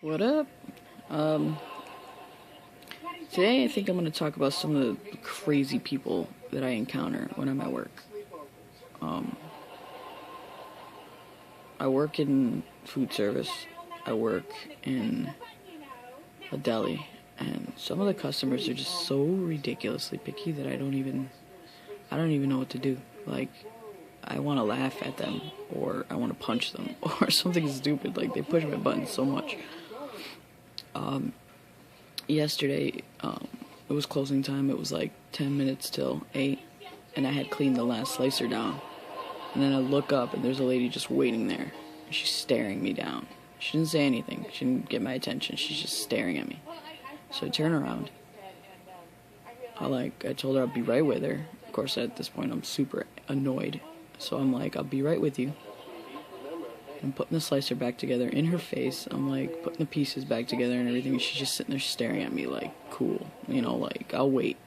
What up? Um, Today I think I'm going to talk about some of the crazy people that I encounter when I'm at work. Um, I work in food service. I work in a deli, and some of the customers are just so ridiculously picky that I don't even know what to do. Like, I want to laugh at them, or I want to punch them, or something stupid. Like, they push my buttons so much. Yesterday, it was closing time. It was like 10 minutes till 8, and I had cleaned the last slicer down. And then I look up, and there's a lady just waiting there. She's staring me down. She didn't say anything. She didn't get my attention. She's just staring at me. So I turn around. I told her I'd be right with her. Of course, at this point, I'm super annoyed. So I'm like, I'll be right with you. I'm putting the slicer back together in her face. I'm like putting the pieces back together and everything. And she's just sitting there staring at me like, cool. Like, I'll wait.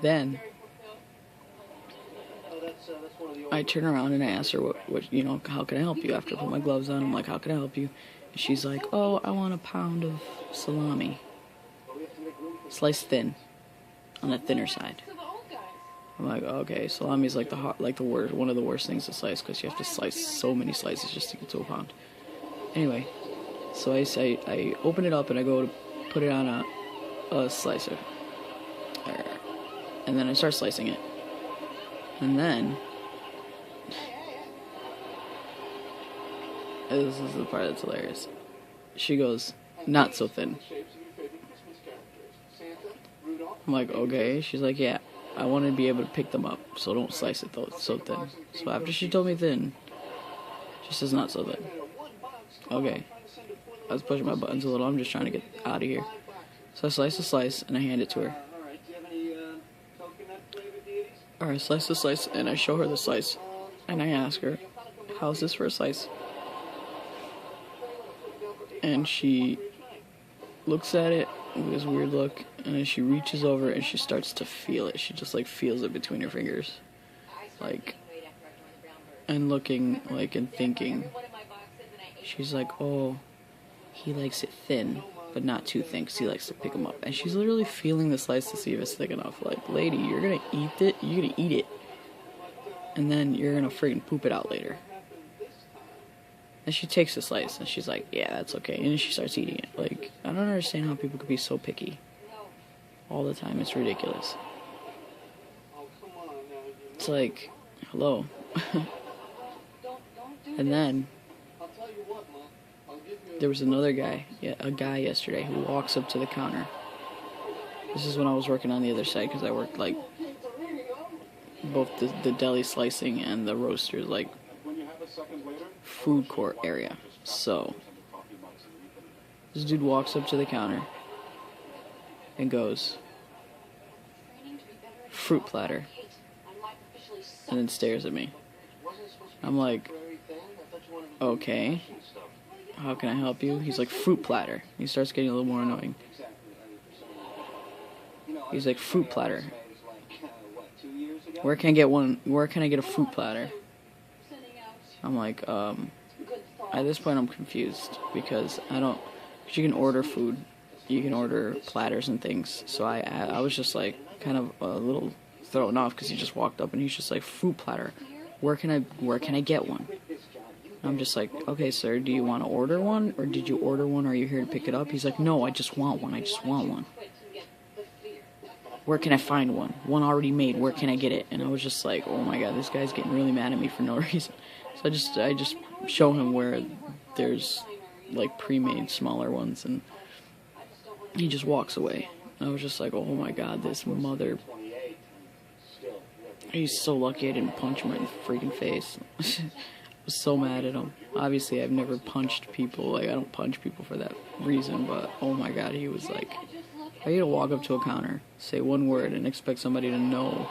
Then I turn around and I ask her, how can I help you? After I put my gloves on, I'm like, how can I help you? And she's like, oh, I want a pound of salami. Sliced thin. On the thinner side. I'm like, okay, salami's like one of the worst things to slice, because you have to slice so many slices just to get to a pound. Anyway, so I open it up and I go to put it on a slicer. And then I start slicing it. And then, this is the part that's hilarious. She goes, not so thin. I'm like, okay. She's like, yeah, I want to be able to pick them up, so don't slice it though, it's so thin. So after she told me thin, she says not so thin. Okay. I was pushing my buttons a little, I'm just trying to get out of here. So I slice the slice, and I hand it to her. Alright, slice the slice, and I show her the slice. And I ask her, how's this for a slice? And she looks at it with this weird look, and then she reaches over and she starts to feel it. She just feels it between her fingers, and looking and thinking. She's like, oh, he likes it thin, but not too thin, because he likes to pick them up. And she's literally feeling the slice to see if it's thick enough. Like, lady, you're gonna eat it, and then you're gonna freaking poop it out later. And she takes the slice, and she's like, yeah, that's okay. And then she starts eating it. Like, I don't understand how people could be so picky all the time. It's ridiculous. It's like, hello. And then there was another guy, a guy yesterday, who walks up to the counter. This is when I was working on the other side, because I worked, both the deli slicing and the roasters, food court area. So this dude walks up to the counter and goes, fruit platter, and then stares at me. I'm like, okay, how can I help you? He's like, fruit platter. He starts getting a little more annoying. He's like, fruit platter. Where can I get one? Where can I get a fruit platter? I'm like, at this point I'm confused, because you can order food, you can order platters and things. So I was just kind of a little thrown off, because he just walked up and he's just like, fruit platter. Where can I get one? I'm just like, okay, sir, do you want to order one, or did you order one, or are you here to pick it up? He's like, no, I just want one. Where can I find one? One already made, where can I get it? And I was just like, oh my god, this guy's getting really mad at me for no reason. So I just show him where there's pre-made smaller ones, and he just walks away. And I was just like, oh my god, this mother. He's so lucky I didn't punch him right in the freaking face. I was so mad at him. Obviously, I've never punched people. I don't punch people for that reason, but oh my god, he was like, I need to walk up to a counter, say one word, and expect somebody to know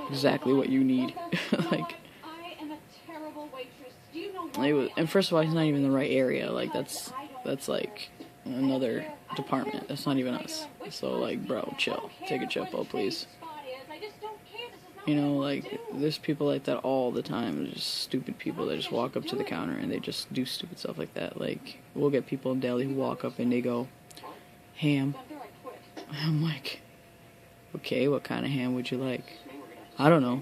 exactly what you need. And first of all, he's not even in the right area. That's another department. That's not even us. So bro, chill. Take a chill pill, please. You know, like, there's people like that all the time. There's just stupid people that just walk up to the counter and they just do stupid stuff like that. Like, we'll get people in Delhi who walk up and they go, ham. I'm like, okay, what kind of ham would you like? I don't know.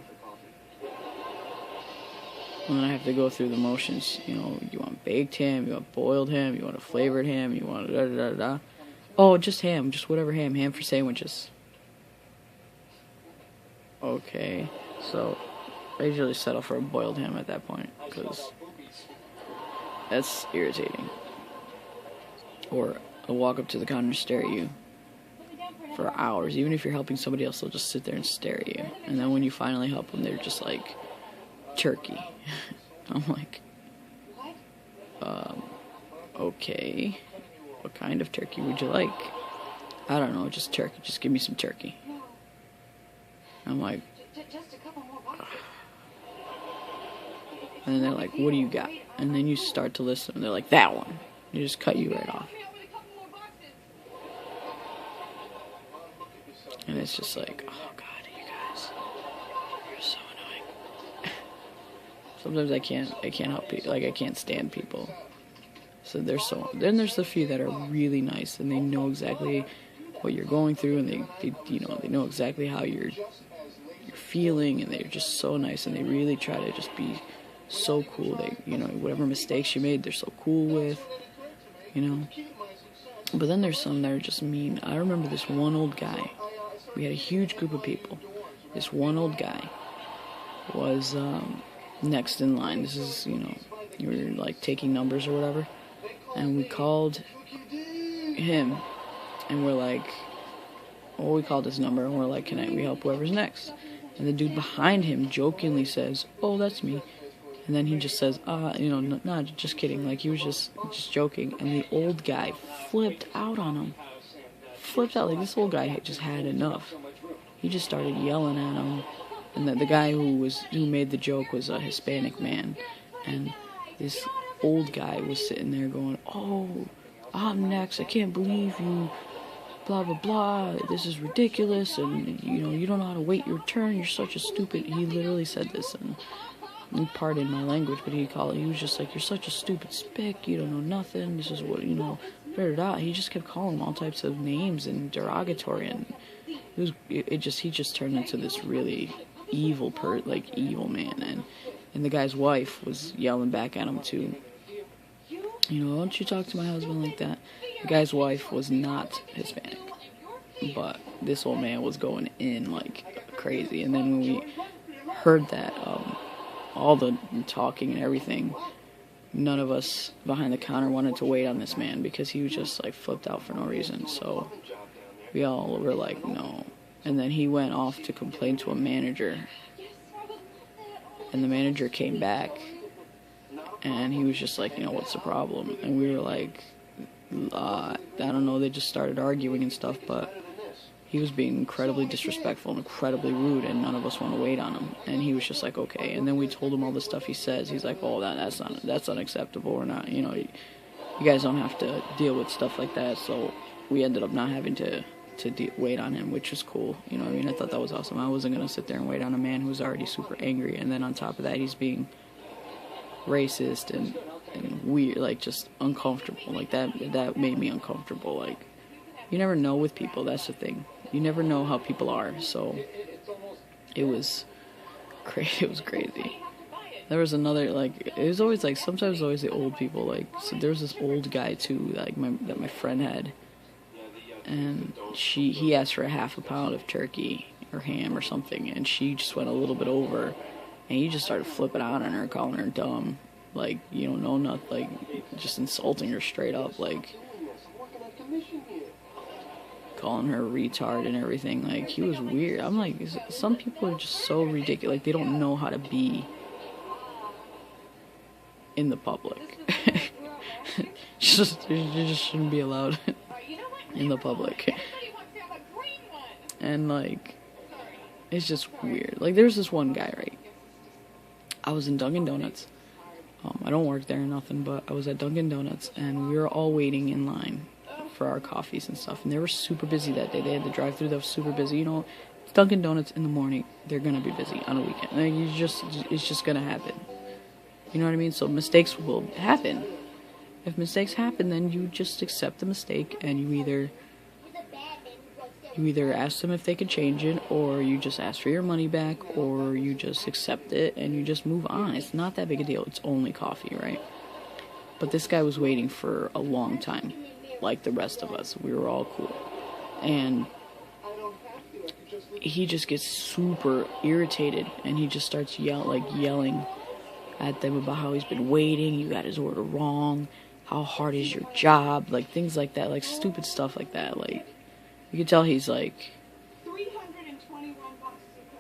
And then I have to go through the motions. You know, you want baked ham, you want boiled ham, you want a flavored ham, you want da-da-da-da. Oh, just ham, just whatever ham. Ham for sandwiches. Okay, so I usually settle for a boiled ham at that point, because that's irritating. Or I'll walk up to the counter and stare at you for hours. Even if you're helping somebody else, they'll just sit there and stare at you. And then when you finally help them, they're just like, turkey. I'm like, okay, what kind of turkey would you like? I don't know, just turkey, just give me some turkey. I'm like, ugh. And then they're like, what do you got? And then you start to listen, and they're like, that one. They just cut you right off. And it's just like, oh god, you guys, you're so annoying. Sometimes I can't help people, like I can't stand people. So then there's the few that are really nice, and they know exactly what you're going through, and they know exactly how you're feeling, and they're just so nice, and they really try to just be so cool. They, whatever mistakes you made, they're so cool with, But then there's some that are just mean. I remember this one old guy. We had a huge group of people. This one old guy was next in line. This is, you were like taking numbers or whatever, and we called him, and we're like, we called his number, and we're like, can we help whoever's next? And the dude behind him jokingly says, oh, that's me. And then he just says, no, just kidding. Like, he was just joking. And the old guy flipped out on him. Flipped out. Like, this old guy just had enough. He just started yelling at him. And the guy who made the joke was a Hispanic man. And this old guy was sitting there going, oh, I'm next. I can't believe you. Blah, blah, blah, this is ridiculous, and, you don't know how to wait your turn, you're such a stupid, he literally said this, and pardon my language, but he was just like, you're such a stupid spick, you don't know nothing, this is what, da-da-da. He just kept calling him all types of names and derogatory, and he just turned into this really evil evil man, and the guy's wife was yelling back at him too. Don't you talk to my husband like that? The guy's wife was not Hispanic, but this old man was going in like crazy. And then when we heard that, all the talking and everything, none of us behind the counter wanted to wait on this man because he was just like flipped out for no reason. So we all were like, no. And then he went off to complain to a manager, and the manager came back. And he was just like, what's the problem? And we were like, I don't know, they just started arguing and stuff, but he was being incredibly disrespectful and incredibly rude, and none of us want to wait on him. And he was just like, okay. And then we told him all the stuff he says. He's like, oh, that's unacceptable, or not, you guys don't have to deal with stuff like that. So we ended up not having to wait on him, which was cool. I thought that was awesome. I wasn't going to sit there and wait on a man who was already super angry, and then on top of that, he's being racist and weird, like just uncomfortable. Like that made me uncomfortable. Like, you never know with people, that's the thing. You never know how people are. So it was crazy. It was crazy. There was another, like, it was always like, sometimes always the old people, like, so there was this old guy too, like that my friend had, and he asked for a half a pound of turkey or ham or something, and she just went a little bit over. And he just started flipping out on her, calling her dumb, like, you don't know nothing, like, just insulting her straight up, like, calling her a retard and everything. Like, he was weird. I'm like, some people are just so ridiculous, like, they don't know how to be in the public. You just shouldn't be allowed in the public. And, like, it's just weird. Like, there's this one guy, right? I was in Dunkin' Donuts. I don't work there or nothing, but I was at Dunkin' Donuts, and we were all waiting in line for our coffees and stuff, and they were super busy that day. They had the drive-thru that was super busy. Dunkin' Donuts in the morning, they're gonna be busy on a weekend. Like, it's just gonna happen. You know what I mean? So mistakes will happen. If mistakes happen, then you just accept the mistake, and you either ask them if they can change it, or you just ask for your money back, or you just accept it and you just move on. It's not that big a deal. It's only coffee, right? But this guy was waiting for a long time, like the rest of us. We were all cool. And he just gets super irritated, and he just starts yelling at them about how he's been waiting, you got his order wrong, how hard is your job, like things like that, like stupid stuff like that. Like, you can tell he's like,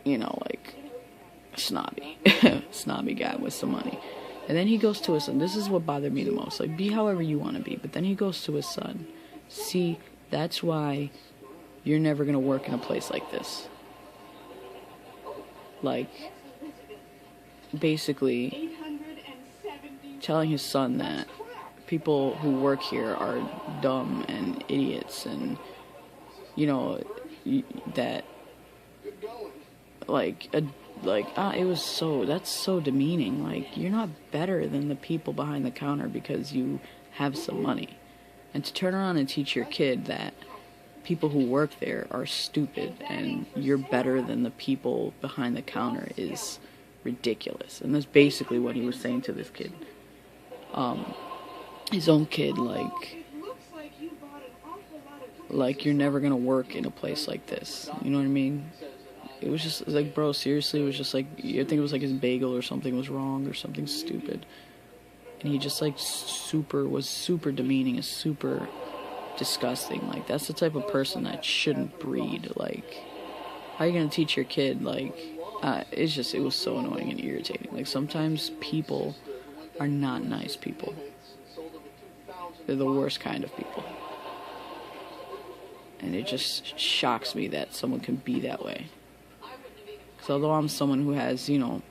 you know, like snobby snobby guy with some money. And then he goes to his son. This is what bothered me the most. Like, be however you want to be, but then he goes to his son. See, that's why you're never gonna work in a place like this. Like, basically telling his son that people who work here are dumb and idiots, and you know that that's so demeaning. Like, you're not better than the people behind the counter because you have some money. And to turn around and teach your kid that people who work there are stupid and you're better than the people behind the counter is ridiculous. And that's basically what he was saying to this kid. His own kid, like you're never gonna work in a place like this. You know what I mean? It was just like, bro, seriously, it was just like, I think it was like his bagel or something was wrong or something stupid. And he just like was super demeaning and super disgusting. Like, that's the type of person that shouldn't breed. Like, how are you gonna teach your kid? Like, it was so annoying and irritating. Like, sometimes people are not nice people. They're the worst kind of people. And it just shocks me that someone can be that way. Because although I'm someone who has, you know,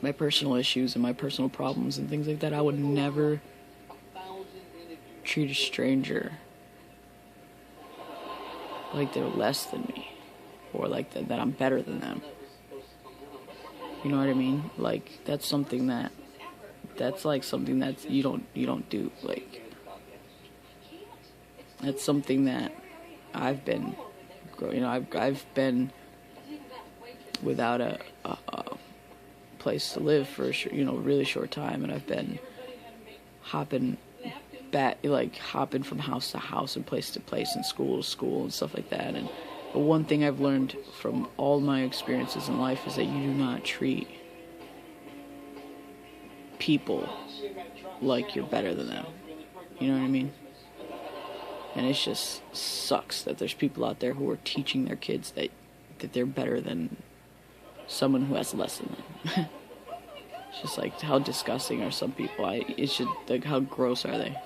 my personal issues and my personal problems and things like that, I would never treat a stranger like they're less than me, or like that I'm better than them. You know what I mean? Like, that's something that you don't do. Like, that's something that I've been, you know, I've been without a place to live for a really short time, and I've been hopping from house to house and place to place and school to school and stuff like that. And the one thing I've learned from all my experiences in life is that you do not treat people like you're better than them. You know what I mean? And it just sucks that there's people out there who are teaching their kids that they're better than someone who has less than them. It's just like, how disgusting are some people? How gross are they?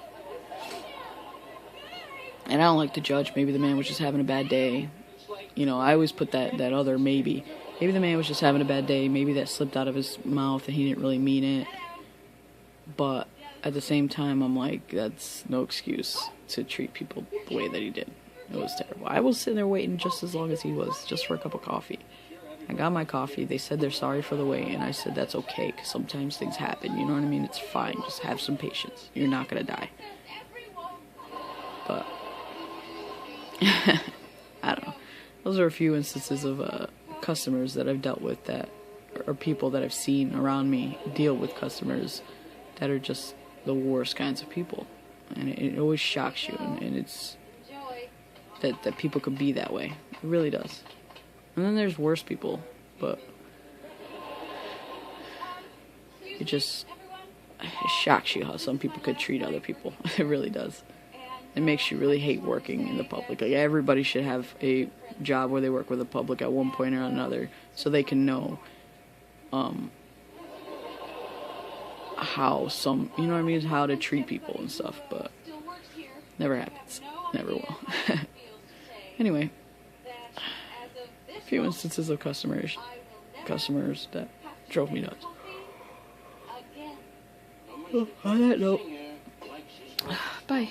And I don't like to judge. Maybe the man was just having a bad day. You know, I always put that other maybe. Maybe the man was just having a bad day. Maybe that slipped out of his mouth and he didn't really mean it. But at the same time, I'm like, that's no excuse to treat people the way that he did. It was terrible. I was sitting there waiting just as long as he was, just for a cup of coffee. I got my coffee. They said they're sorry for the wait, and I said that's okay, because sometimes things happen. You know what I mean? It's fine. Just have some patience. You're not going to die. But I don't know. Those are a few instances of customers that I've dealt with, that or people that I've seen around me deal with customers that are just the worst kinds of people. And it always shocks you, and it's that people could be that way. It really does. And then there's worse people, but it shocks you how some people could treat other people. It really does. It makes you really hate working in the public. Like, everybody should have a job where they work with the public at one point or another, so they can know how you know what I mean, how to treat people and stuff. But never happens. Never will. Anyway, a few instances of customers that drove me nuts. On that note, bye.